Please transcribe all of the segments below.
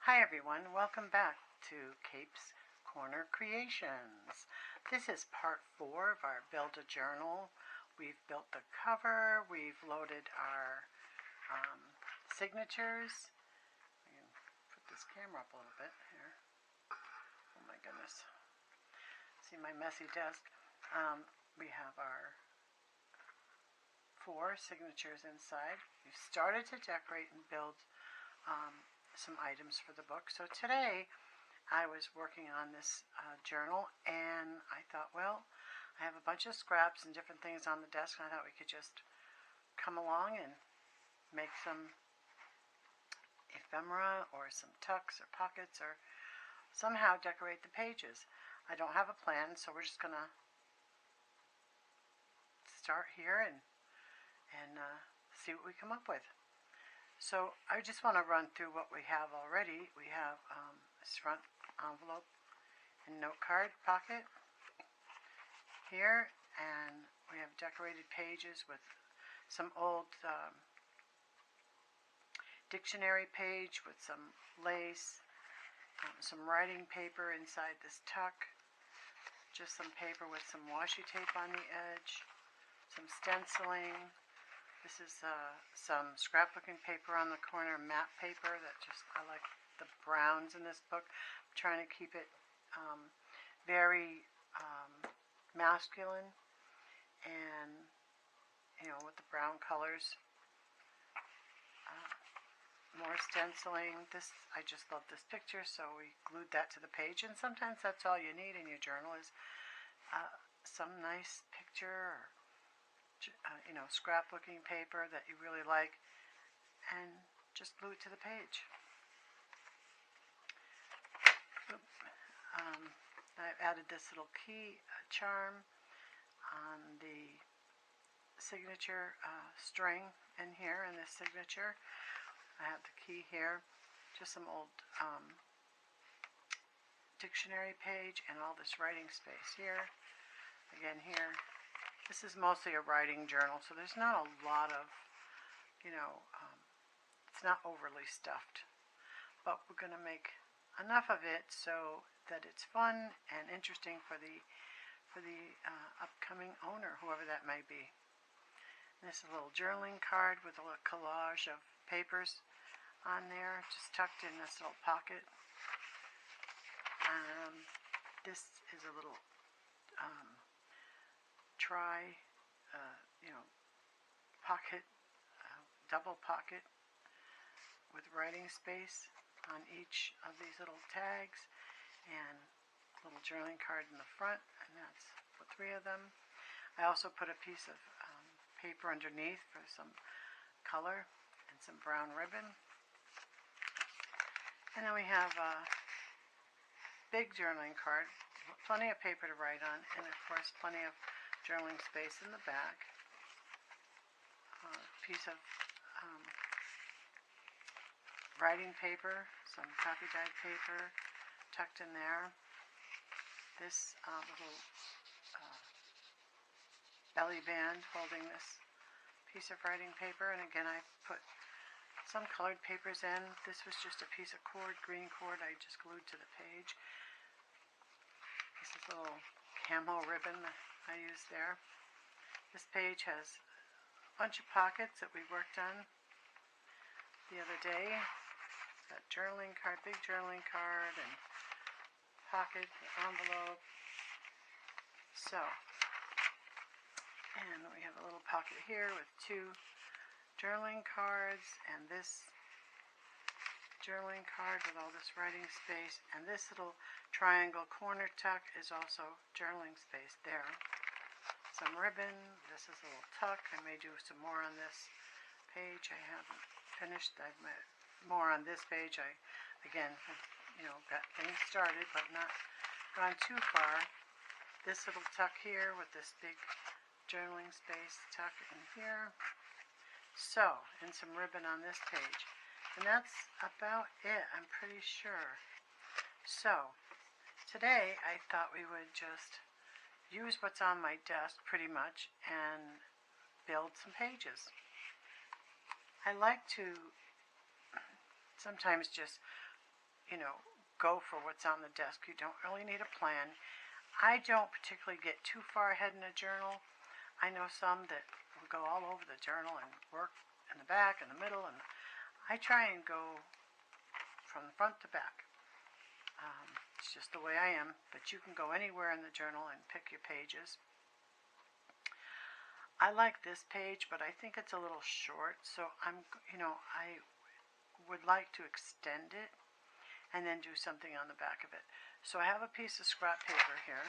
Hi everyone, welcome back to Capes Corner Creations. This is part 4 of our Build a Journal. We've built the cover, we've loaded our signatures. I can put this camera up a little bit here. Oh my goodness. See my messy desk. We have our 4 signatures inside. We've started to decorate and build some items for the book. So today I was working on this journal, and I thought, well, I have a bunch of scraps and different things on the desk, and I thought we could just come along and make some ephemera or some tucks or pockets or somehow decorate the pages. I don't have a plan, so we're just gonna start here and see what we come up with. So I just want to run through what we have already. We have this front envelope and note card pocket here, and we have decorated pages with some old dictionary page with some lace, some writing paper inside this tuck, just some paper with some washi tape on the edge, some stenciling. This is some scrapbooking paper on the corner, map paper I like the browns in this book. I'm trying to keep it very masculine and, with the brown colors. More stenciling. I just love this picture, so we glued that to the page, and sometimes that's all you need in your journal is some nice picture or scrapbooking paper that you really like, and just glue it to the page. I've added this little key charm on the signature string in here in this signature. I have the key here, just some old dictionary page, and all this writing space here. Again here. This is mostly a writing journal, so there's not a lot of, it's not overly stuffed. But we're going to make enough of it so that it's fun and interesting for the upcoming owner, whoever that may be. And this is a little journaling card with a little collage of papers on there, just tucked in this little pocket. This is a little pocket, double pocket with writing space on each of these little tags, and a little journaling card in the front, and that's for 3 of them. I also put a piece of paper underneath for some color and some brown ribbon. And then we have a big journaling card, plenty of paper to write on, and of course plenty of journaling space in the back. A piece of writing paper, some copy dyed paper tucked in there. This little belly band holding this piece of writing paper, and again I put some colored papers in. This was just a piece of cord, green cord, I just glued to the page. This is a little camo ribbon that I used there. This page has a bunch of pockets that we worked on the other day. Got journaling card, big journaling card, and pocket, envelope. So, and we have a little pocket here with 2 journaling cards, and this journaling card with all this writing space, and this little triangle corner tuck is also journaling space there. Some ribbon. This is a little tuck. I may do some more on this page. I haven't finished. I've made more on this page. I again got things started but not gone too far. This little tuck here with this big journaling space tuck in here. So, and some ribbon on this page. And that's about it, I'm pretty sure. So, today I thought we would just use what's on my desk pretty much and build some pages. I like to sometimes just go for what's on the desk. You don't really need a plan. I don't particularly get too far ahead in a journal. I know some that will go all over the journal and work in the back and the middle, and I try and go from the front to back. It's just the way I am, but you can go anywhere in the journal and pick your pages. I like this page, but I think it's a little short, so I would like to extend it and then do something on the back of it. So I have a piece of scrap paper here,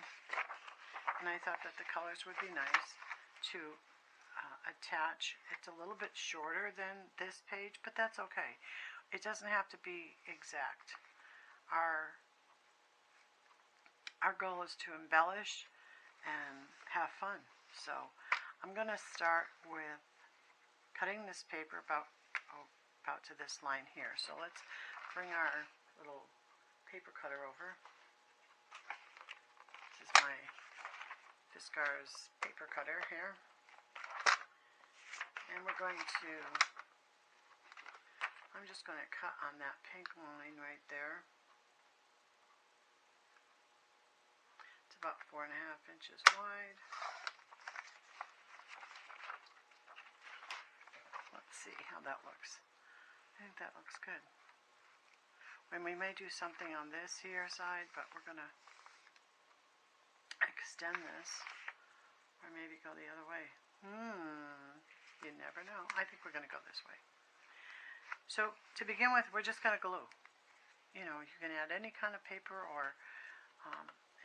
and I thought that the colors would be nice to attach. It's a little bit shorter than this page, but that's okay. It doesn't have to be exact. Our goal is to embellish and have fun. So I'm going to start with cutting this paper about to this line here. So let's bring our little paper cutter over. This is my Fiskars paper cutter here. And we're going to, I'm just going to cut on that pink line right there. It's about 4.5 inches wide. Let's see how that looks. I think that looks good. And we may do something on this here side, but we're going to extend this, or maybe go the other way. You never know. I think we're going to go this way. So to begin with, we're just going to glue. You can add any kind of paper or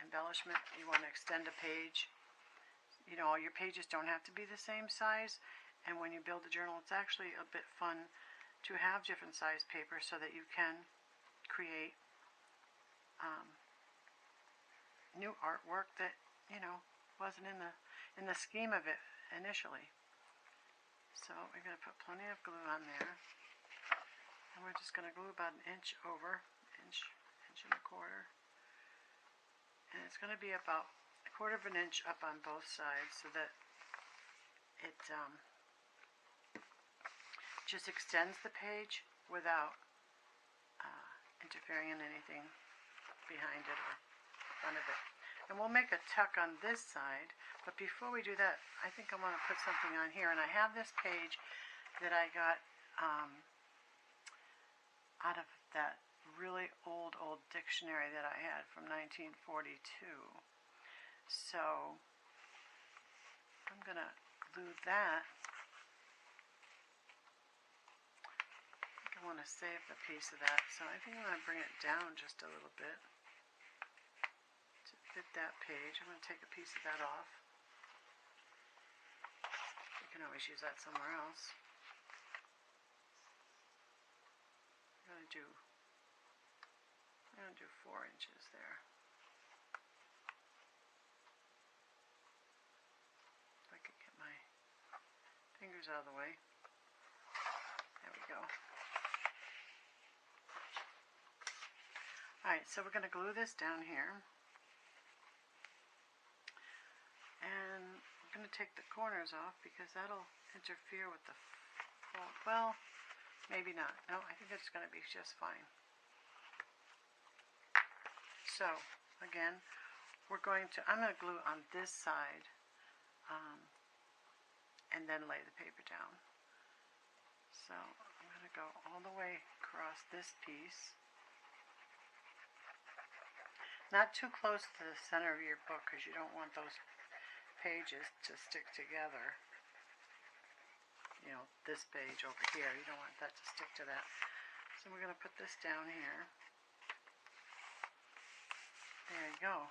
embellishment. You want to extend a page. Your pages don't have to be the same size. And when you build a journal, it's actually a bit fun to have different size paper so that you can create new artwork that wasn't in the scheme of it initially. So we're going to put plenty of glue on there, and we're just going to glue about 1 inch over, inch and a quarter, and it's going to be about 1/4 inch up on both sides so that it just extends the page without interfering in anything behind it or front of it. And we'll make a tuck on this side, but before we do that, I think I want to put something on here. And I have this page that I got out of that really old dictionary that I had from 1942. So I'm going to glue that. I want to save the piece of that, so I think I'm going to bring it down just a little bit to fit that page. I'm going to take a piece of that off. You can always use that somewhere else. I'm going to do 4 inches there. If I could get my fingers out of the way. There we go. Alright, so we're going to glue this down here, and we're going to take the corners off because that'll interfere with the fold. Well, maybe not. No, I think it's going to be just fine. So, again, I'm going to glue on this side and then lay the paper down. So, I'm going to go all the way across this piece. Not too close to the center of your book because you don't want those pages to stick together. This page over here, you don't want that to stick to that. So we're going to put this down here. There you go.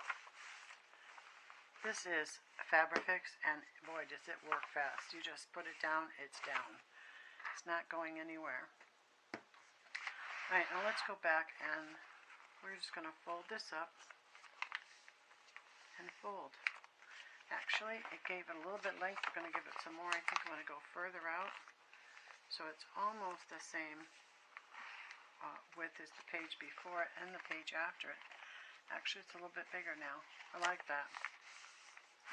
This is Fabrifix, and boy, does it work fast. You just put it down, it's down. It's not going anywhere. Alright, now let's go back, and we're just going to fold this up and fold. Actually, it gave it a little bit length. We're going to give it some more. I think I'm going to go further out. So it's almost the same width as the page before it and the page after it. Actually, it's a little bit bigger now. I like that.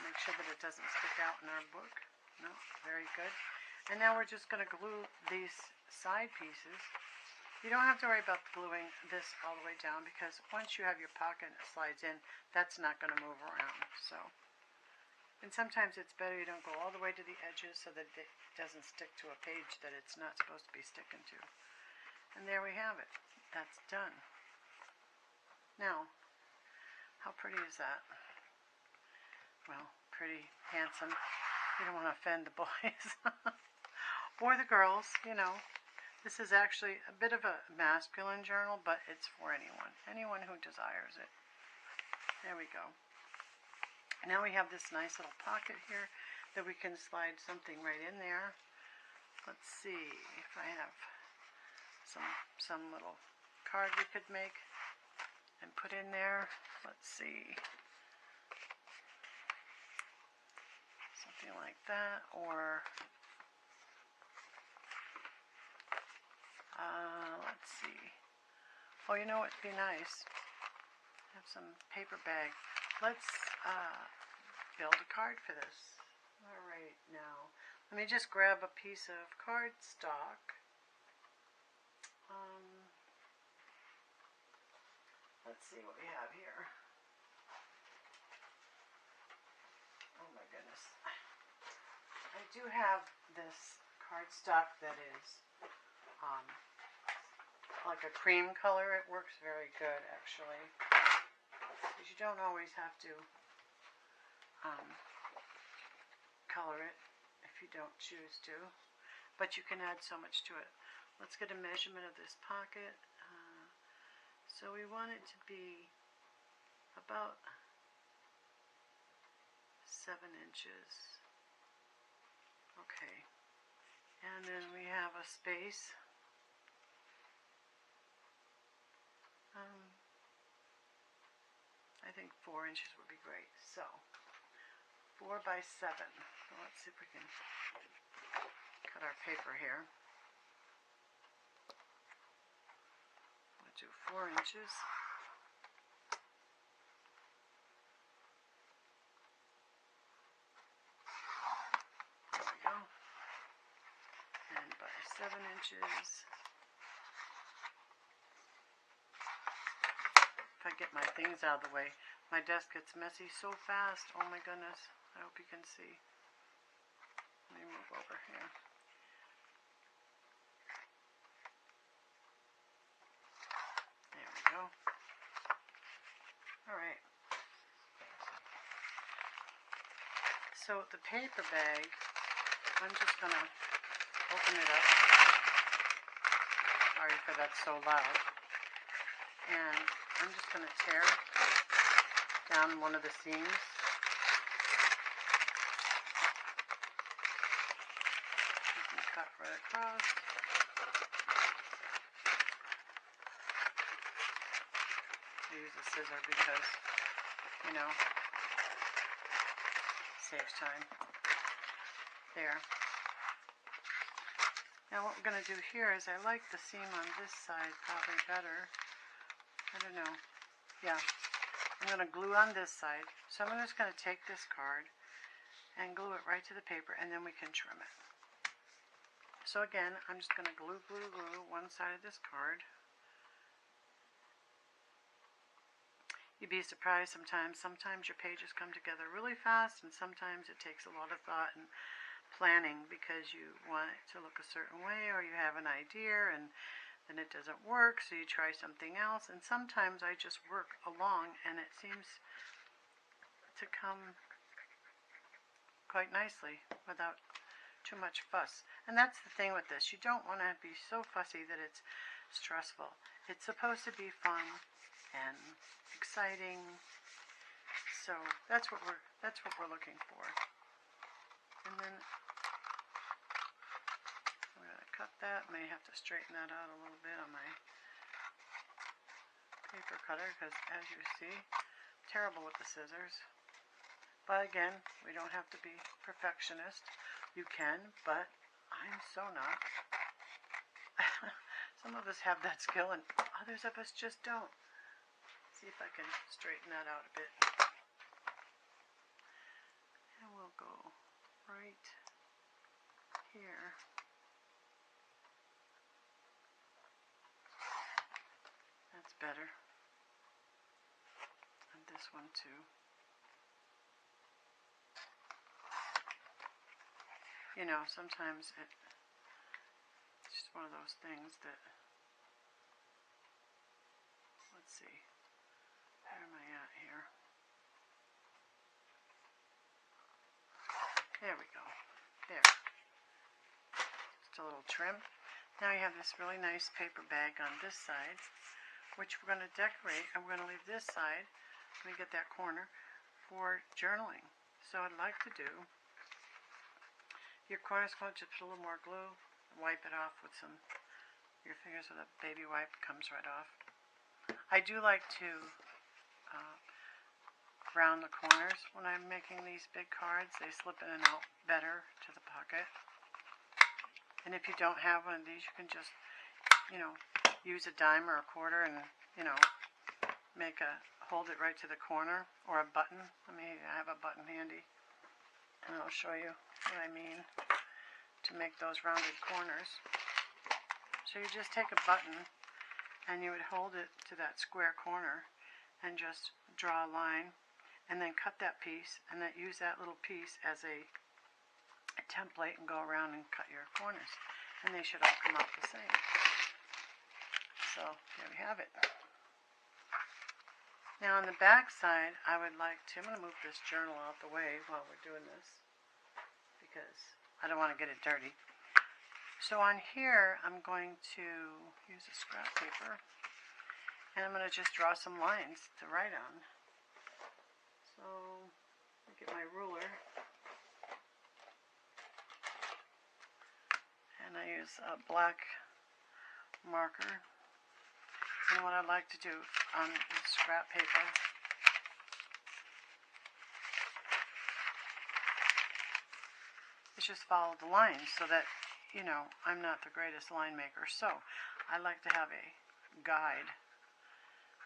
Make sure that it doesn't stick out in our book. No, very good. And now we're just going to glue these side pieces You don't have to worry about gluing this all the way down, because once you have your pocket and it slides in, that's not going to move around. So, and sometimes it's better you don't go all the way to the edges so that it doesn't stick to a page that it's not supposed to be sticking to. And there we have it. That's done. Now, how pretty is that? Well, pretty, handsome. You don't want to offend the boys. Or the girls, you know. This is actually a bit of a masculine journal, but it's for anyone who desires it. There we go. Now we have this nice little pocket here that we can slide something right in there. Let's see if I have some little card we could make and put in there. Let's see. Something like that, or let's see. Oh, you know what'd be nice? Have some paper bag. Let's build a card for this. All right, now let me just grab a piece of cardstock. Let's see what we have here. Oh my goodness. I do have this cardstock that is like a cream color. It works very good, actually. Because you don't always have to color it if you don't choose to, but you can add so much to it. Let's get a measurement of this pocket. So we want it to be about 7 inches. Okay, and then we have a space. I think 4 inches would be great. So 4 by 7. So let's see if we can cut our paper here. We'll do 4 inches. There we go. And by 7 inches. If I get my things out of the way. My desk gets messy so fast. Oh my goodness. I hope you can see. Let me move over here. There we go. Alright. So the paper bag, I'm just going to open it up. Sorry for that's so loud. And I'm just going to tear down one of the seams. You can cut right across. I use a scissor because, you know, saves time. There. Now what we're going to do here is, I like the seam on this side probably better. I don't know. Yeah. I'm going to glue on this side. So I'm just going to take this card and glue it right to the paper, and then we can trim it. So again, I'm just going to glue one side of this card. You'd be surprised sometimes. Sometimes your pages come together really fast, and sometimes it takes a lot of thought and planning because you want it to look a certain way, or you have an idea and then it doesn't work, so you try something else. And sometimes I just work along and it seems to come quite nicely without too much fuss. And that's the thing with this. You don't want to be so fussy that it's stressful. It's supposed to be fun and exciting. So that's what we're looking for. And then I'm going to cut that. May have to straighten that out a little bit on my paper cutter, because as you see, I'm terrible with the scissors. But again, we don't have to be perfectionist. You can, but I'm so not. Some of us have that skill and others of us just don't. See if I can straighten that out a bit. And we'll go right here. better. And this one too. You know, sometimes it's just one of those things that, let's see, where am I at here? There we go. There. Just a little trim. Now you have this really nice paper bag on this side, which we're going to decorate, and we're going to leave this side, let me get that corner, for journaling. So I'd like to do, your corner's going to just put a little more glue, wipe it off with your fingers with a baby wipe, it comes right off. I do like to round the corners when I'm making these big cards. They slip in and out better to the pocket. And if you don't have one of these, you can just, you know, use a dime or a quarter and, you know, hold it right to the corner, or a button. I have a button handy, and I'll show you what I mean to make those rounded corners. So you just take a button and you would hold it to that square corner and just draw a line, and then cut that piece, and then use that little piece as a template and go around and cut your corners, and they should all come out the same. So there we have it. Now on the back side, I'm going to move this journal out the way while we're doing this, because I don't want to get it dirty. So on here, I'm going to use a scrap paper, and I'm going to just draw some lines to write on. So let me get my ruler. And I use a black marker. And what I like to do on scrap paper is just follow the lines, so that, you know, I'm not the greatest line maker. So I like to have a guide.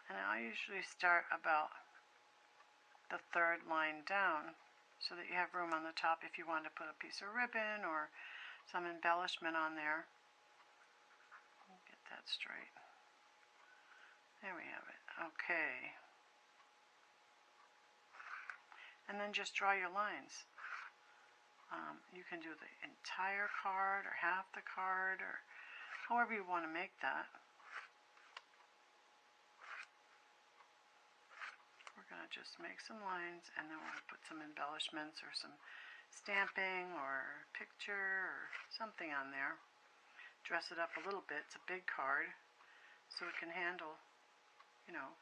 And I usually start about the third line down, so that you have room on the top if you want to put a piece of ribbon or some embellishment on there. Get that straight. There we have it. Okay. And then just draw your lines. You can do the entire card or half the card, or however you want to make that. We're going to just make some lines, and then we're going to put some embellishments or some stamping or picture or something on there. Dress it up a little bit. It's a big card, so it can handle, you know,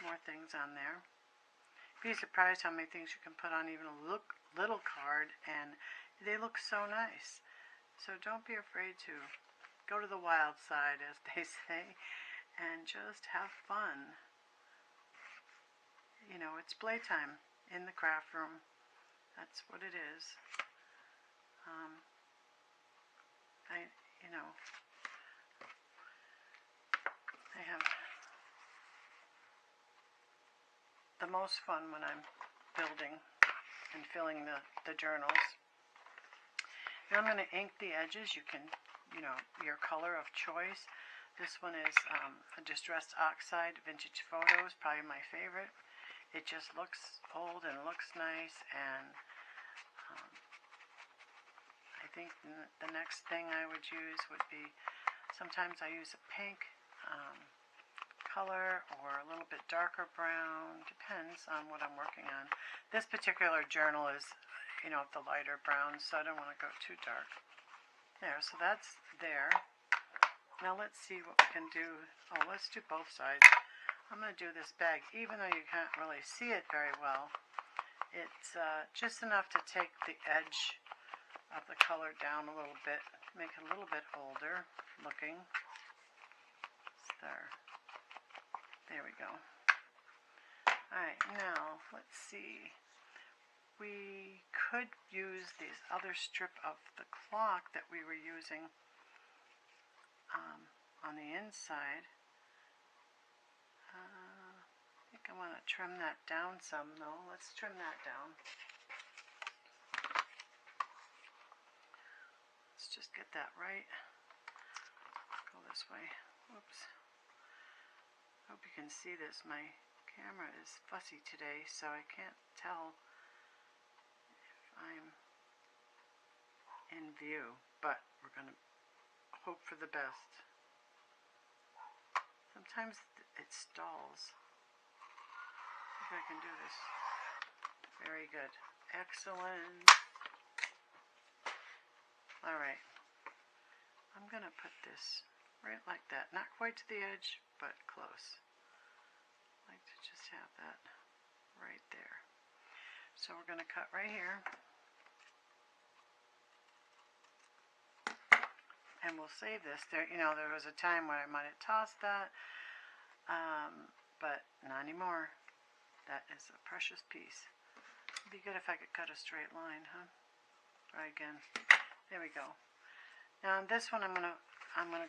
more things on there. You'd be surprised how many things you can put on even a little card, and they look so nice. So don't be afraid to go to the wild side, as they say, and just have fun. You know, it's playtime in the craft room. That's what it is. I have the most fun when I'm building and filling the journals. Now I'm going to ink the edges. You can, you know, your color of choice. This one is a Distressed Oxide Vintage Photos, probably my favorite. It just looks old and looks nice, and I think the next thing I would use would be, sometimes I use a pink color or a little bit darker brown, depends on what I'm working on. This particular journal is, you know, the lighter brown, so I don't want to go too dark. There, so that's there. Now let's see what we can do. Oh, let's do both sides. I'm going to do this bag, even though you can't really see it very well. It's just enough to take the edge of the color down a little bit, make it a little bit older looking. There we go. Alright, now let's see. We could use this other strip of the clock that we were using on the inside. I think I want to trim that down some, though. Let's trim that down. Let's just get that right. Go this way. Whoops. hope you can see this. My camera is fussy today, so I can't tell if I'm in view, but we're going to hope for the best. Sometimes it stalls. I think I can do this. Very good. Excellent. Alright. I'm going to put this right like that. Not quite to the edge, but close. I like to just have that right there. So we're going to cut right here. And we'll save this. There was a time when I might have tossed that, but not anymore. That is a precious piece. It'd be good if I could cut a straight line, huh? Try again. There we go. Now on this one, I'm gonna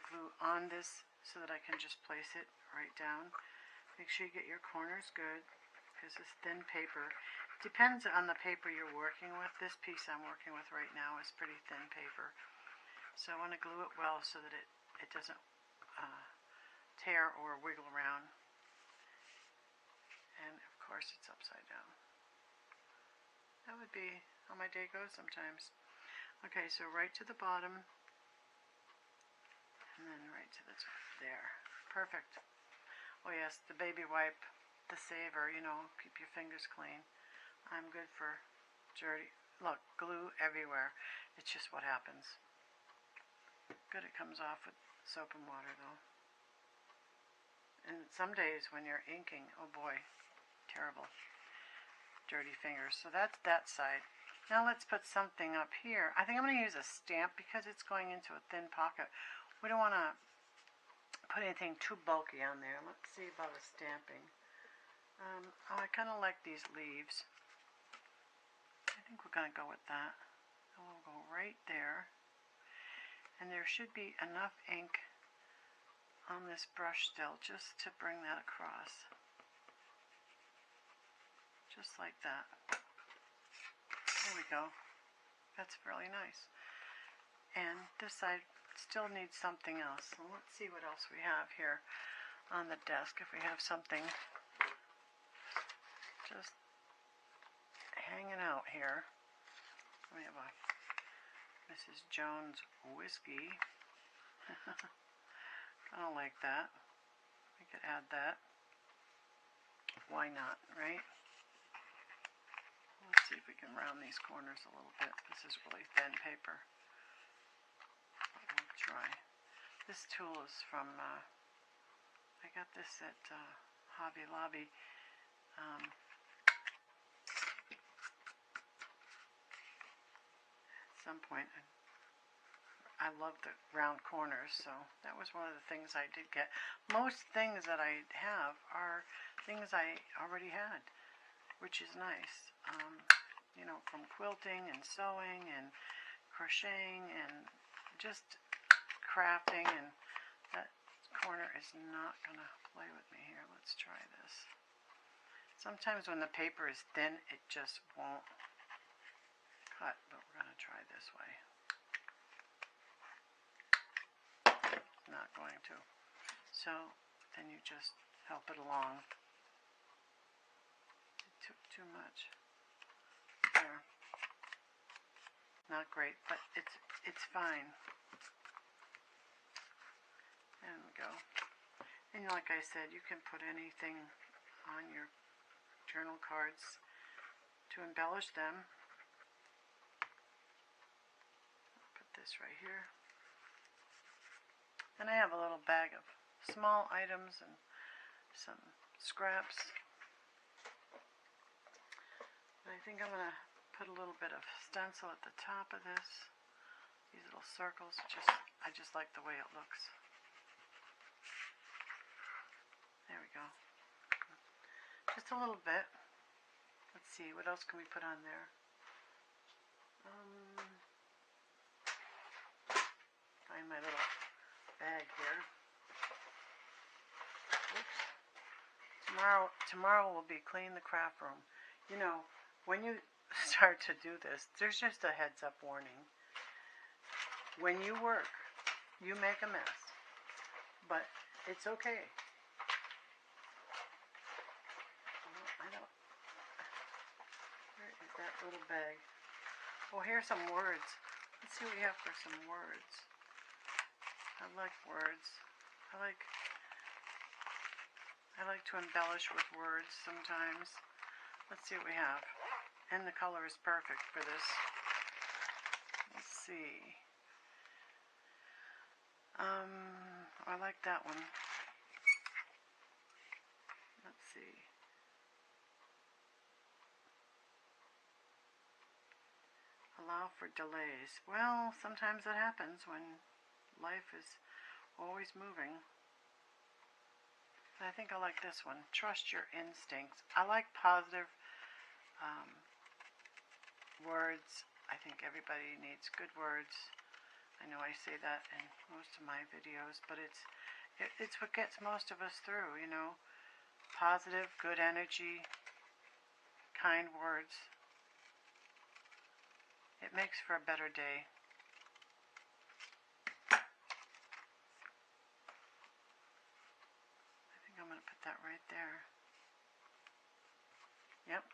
glue on this so that I can just place it right down. Make sure you get your corners good, because this thin paper depends on the paper you're working with. This piece I'm working with right now is pretty thin paper. So I want to glue it well so that it doesn't tear or wiggle around. And of course it's upside down. That would be how my day goes sometimes. Okay, so right to the bottom. And then right to the top. There. Perfect. Oh yes, the baby wipe, the saver, keep your fingers clean. I'm good for dirty. Look, glue everywhere. It's just what happens. Good, it comes off with soap and water though. And some days when you're inking, oh boy, terrible. Dirty fingers. So that's that side. Now let's put something up here. I think I'm going to use a stamp because it's going into a thin pocket. We don't want to put anything too bulky on there. Let's see about a stamping. I kind of like these leaves. I think we're going to go with that. And we'll go right there. And there should be enough ink on this brush still just to bring that across. Just like that. There we go. That's really nice. And this side still needs something else. So let's see what else we have here on the desk. If we have something just hanging out here. We have a Mrs. Jones whiskey. Kind of like that. We could add that. Why not, right? Let's see if we can round these corners a little bit. This is really thin paper. We'll try. This tool is from, I got this at Hobby Lobby. At some point, I love the round corners, so that was one of the things I did get. Most things that I have are things I already had, which is nice. From quilting and sewing and crocheting and just crafting, and that corner is not going to play with me here. Let's try this. Sometimes when the paper is thin, it just won't cut, but we're going to try this way. Not going to. So then you just help it along. It took too much. There. Not great, but it's fine. There we go. And like I said, you can put anything on your journal cards to embellish them. I'll put this right here. And I have a little bag of small items and some scraps. But I think I'm going to put a little bit of stencil at the top of this. These little circles. I just like the way it looks. There we go. Just a little bit. Let's see, what else can we put on there? Find my little bag here. Oops. Tomorrow will be clean the craft room. When you start to do this, there's just a heads up warning. When you work, you make a mess. But it's okay. little bag. Oh, here's some words. Let's see what we have for some words. I like words. I like to embellish with words sometimes. Let's see what we have. And the color is perfect for this. Let's see. I like that one. Let's see. Allow for delays. Well, sometimes that happens when life is always moving. I think I like this one. Trust your instincts. I like positive words. I think everybody needs good words. I know I say that in most of my videos, but it's what gets most of us through, you know. Positive, good energy, kind words. It makes for a better day. I think I'm going to put that right there. Yep.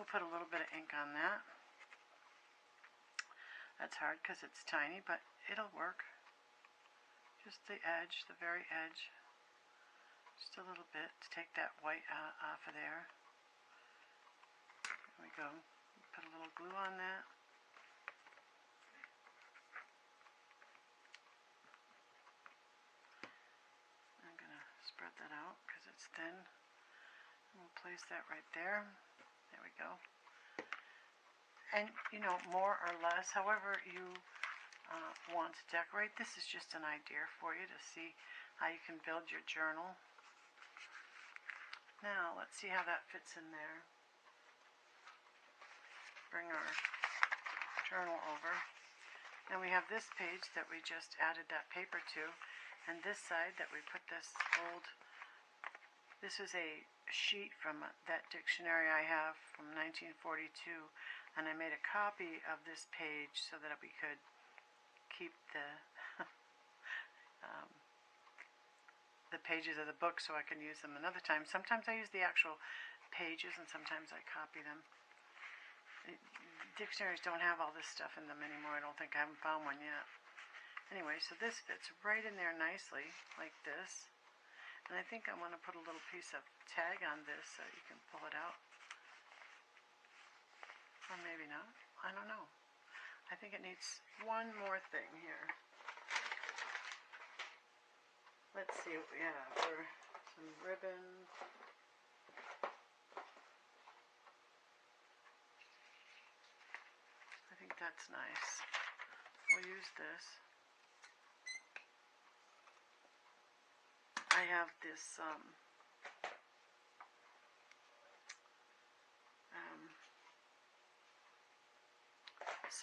We'll put a little bit of ink on that. That's hard because it's tiny, but it'll work. Just the edge, the very edge. Just a little bit to take that white off of there. There we go. Put a little glue on that. I'm going to spread that out because it's thin. We'll place that right there. There we go. And, you know, more or less, however you want to decorate. This is just an idea for you to see how you can build your journal. Now, let's see how that fits in there. Bring our journal over. And we have this page that we just added that paper to. And this side that we put this this is a sheet from that dictionary I have from 1942. And I made a copy of this page so that we could keep the pages of the book so I can use them another time. Sometimes I use the actual pages and sometimes I copy them. Dictionaries don't have all this stuff in them anymore. I don't think. I haven't found one yet. Anyway, so this fits right in there nicely, like this. And I think I want to put a little piece of tag on this so you can pull it out. Or maybe not. I don't know. I think it needs one more thing here. Let's see what we have for some ribbon. I think that's nice. We'll use this. I have this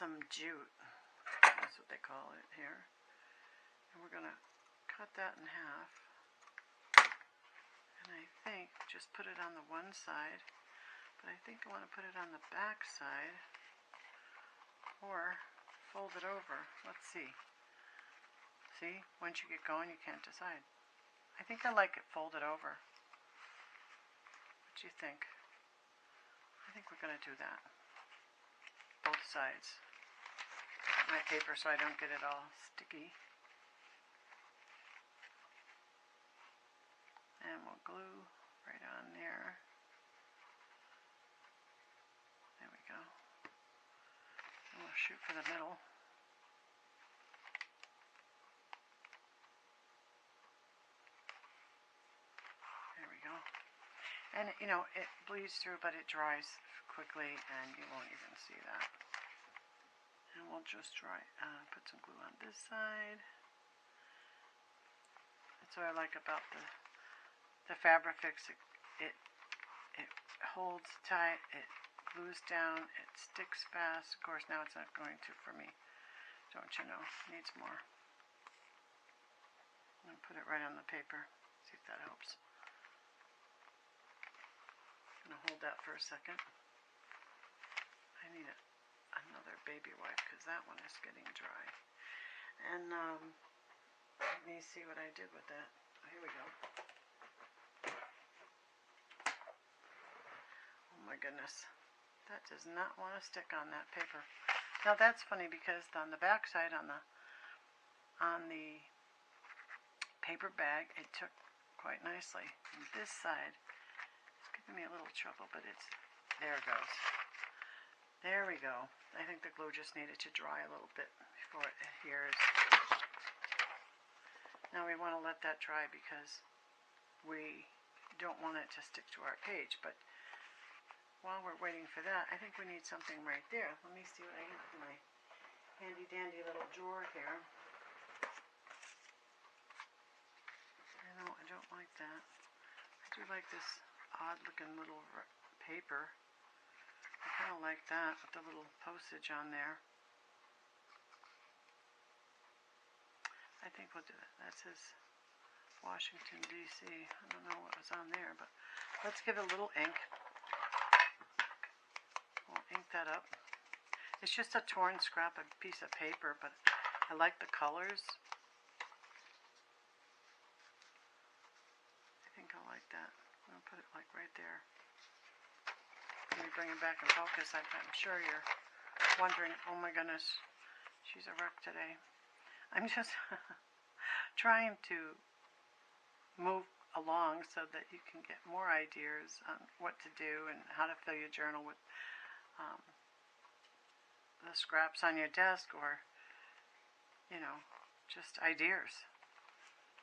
some jute. That's what they call it here. And we're going to cut that in half. And I think just put it on the one side. But I think I want to put it on the back side. Or fold it over. Let's see. See? Once you get going, you can't decide. I think I like it folded over. What do you think? I think we're going to do that. Both sides. Put my paper so I don't get it all sticky. And we'll glue right on there. There we go. And we'll shoot for the middle. There we go. And you know, it bleeds through, but it dries quickly and you won't even see that. And we'll just put some glue on this side. That's what I like about the Fabrifix. It holds tight, it glues down, it sticks fast. Of course, now it's not going to for me. Don't you know? It needs more. I'm going to put it right on the paper. See if that helps. I'm going to hold that for a second. I need another baby wipe because that one is getting dry. And let me see what I did with that. Here we go. Oh my goodness. That does not want to stick on that paper. Now that's funny because on the back side, on the paper bag, it took quite nicely. And this side, it's giving me a little trouble, but there it goes. There we go. I think the glue just needed to dry a little bit before it adheres. Now we want to let that dry because we don't want it to stick to our page, but while we're waiting for that, I think we need something right there. Let me see what I have in my handy dandy little drawer here. I don't like that. I do like this odd looking little paper. I kind of like that with the little postage on there. I think we'll do that. That says Washington, D.C. I don't know what was on there, but let's give it a little ink. We'll ink that up. It's just a torn scrap, a piece of paper, but I like the colors. I think I like that. I'm going to put it like right there. Let me bring it back in focus. I'm sure you're wondering, oh my goodness, she's a wreck today. I'm just trying to move along so that you can get more ideas on what to do and how to fill your journal with the scraps on your desk, or just ideas.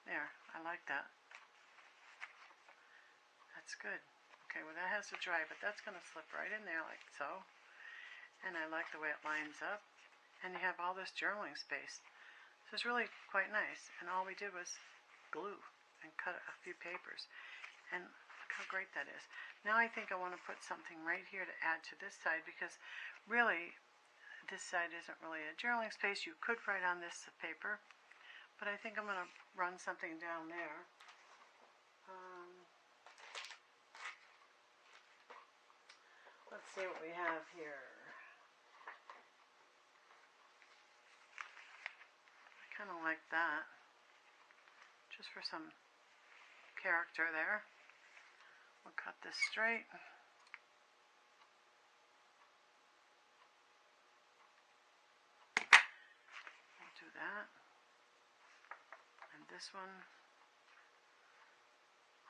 There, I like that. That's good. Okay, well that has to dry, but that's going to slip right in there like so. And I like the way it lines up. And you have all this journaling space. So it's really quite nice. And all we did was glue and cut a few papers. And look how great that is. Now I think I want to put something right here to add to this side, because really this side isn't really a journaling space. You could write on this paper, but I think I'm going to run something down there. Let's see what we have here. I kind of like that, just for some character there. We'll cut this straight. We'll do that. And this one,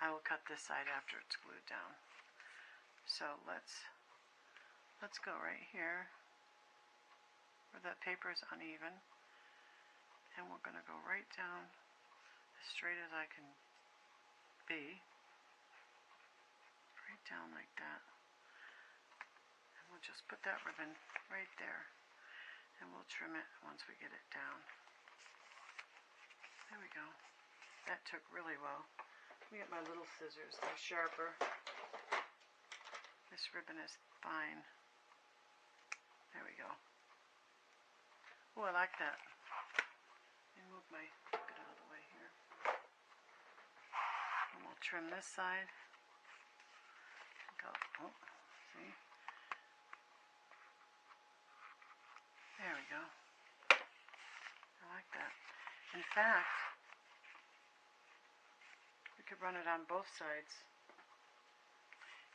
I will cut this side after it's glued down. So let's go right here where that paper is uneven, and we're going to go right down as straight as I can be, right down like that, and we'll just put that ribbon right there, and we'll trim it once we get it down. There we go. That took really well. Let me get my little scissors. They're sharper. This ribbon is fine. There we go. Oh, I like that. Let me move my bucket out of the way here. And we'll trim this side. Go. Oh, see? There we go. I like that. In fact, we could run it on both sides.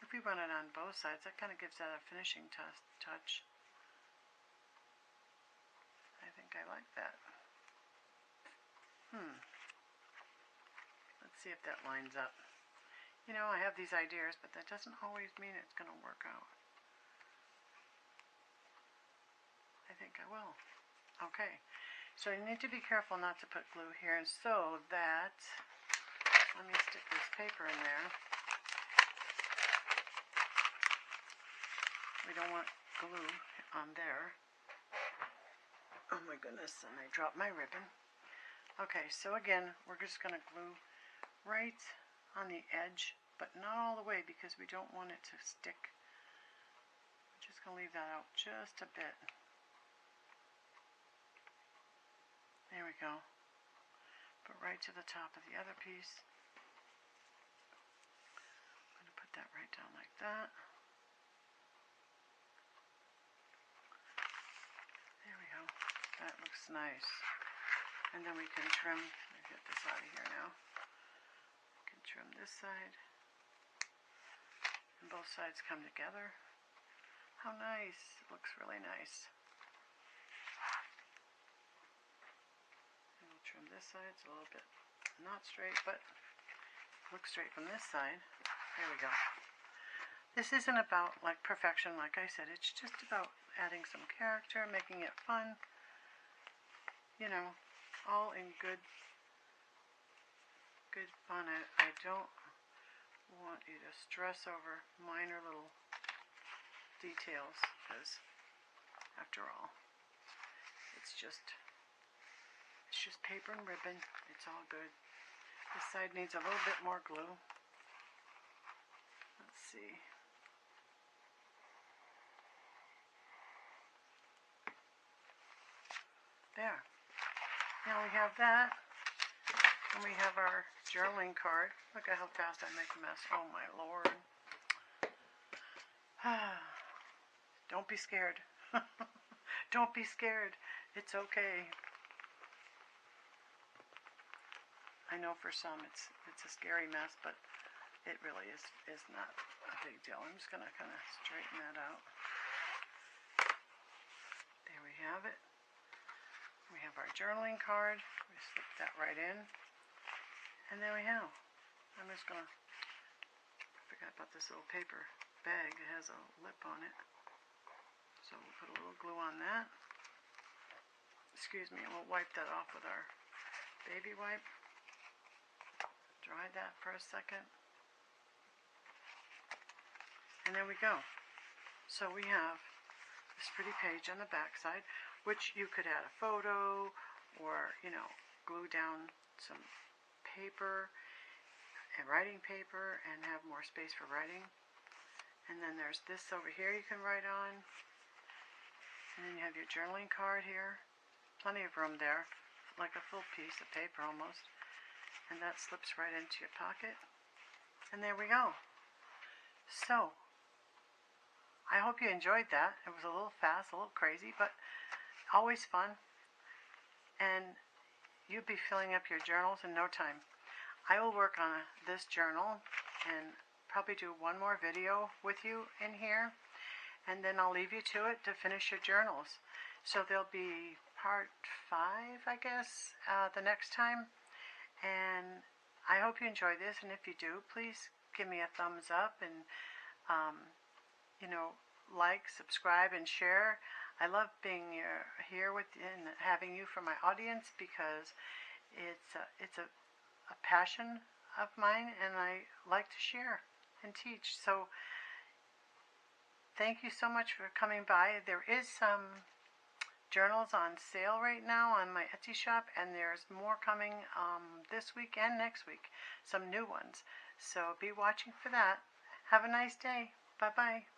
If we run it on both sides, that kind of gives that a finishing touch. I think I like that. Let's see if that lines up. You know, I have these ideas, but that doesn't always mean it's going to work out. I think I will. Okay, so you need to be careful not to put glue here, and so that, let me stick this paper in there. We don't want glue on there. Oh my goodness, and I dropped my ribbon. Okay, so again, we're just going to glue right on the edge, but not all the way because we don't want it to stick. We're just going to leave that out just a bit. There we go. But right to the top of the other piece. I'm going to put that right down like that. There we go. That looks nice. And then we can trim, let me get this out of here now. We can trim this side. And both sides come together. How nice. It looks really nice. And we'll trim this side. It's a little bit not straight, but looks straight from this side. There we go. This isn't about like perfection, like I said. It's just about adding some character, making it fun. You know, all in good fun. I don't want you to stress over minor little details, because after all, it's just paper and ribbon. It's all good. This side needs a little bit more glue. Let's see. There. Now we have that. And we have our journaling card. Look at how fast I make a mess. Oh my Lord. Don't be scared. Don't be scared. It's okay. I know for some it's a scary mess, but it really is not a big deal. I'm just gonna kind of straighten that out. There we have it. We have our journaling card. We slip that right in. And there we have. I'm just gonna, I forgot about this little paper bag. It has a lip on it. So we'll put a little glue on that. Excuse me, and we'll wipe that off with our baby wipe. Dry that for a second. And there we go. So we have this pretty page on the back side, which you could add a photo or, you know, glue down some paper and writing paper and have more space for writing. And then there's this over here you can write on. And then you have your journaling card here. Plenty of room there, like a full piece of paper almost. And that slips right into your pocket. And there we go. So, I hope you enjoyed that. It was a little fast, a little crazy, but always fun. And you'll be filling up your journals in no time. I will work on this journal and probably do one more video with you in here. And then I'll leave you to it to finish your journals. So there'll be part 5, I guess, the next time. And I hope you enjoy this, and if you do, please give me a thumbs up and, you know, like, subscribe, and share. I love being here with and having you for my audience, because it's a passion of mine, and I like to share and teach. So thank you so much for coming by. There is some journals on sale right now on my Etsy shop, and there's more coming this week and next week, some new ones. So be watching for that. Have a nice day. Bye-bye.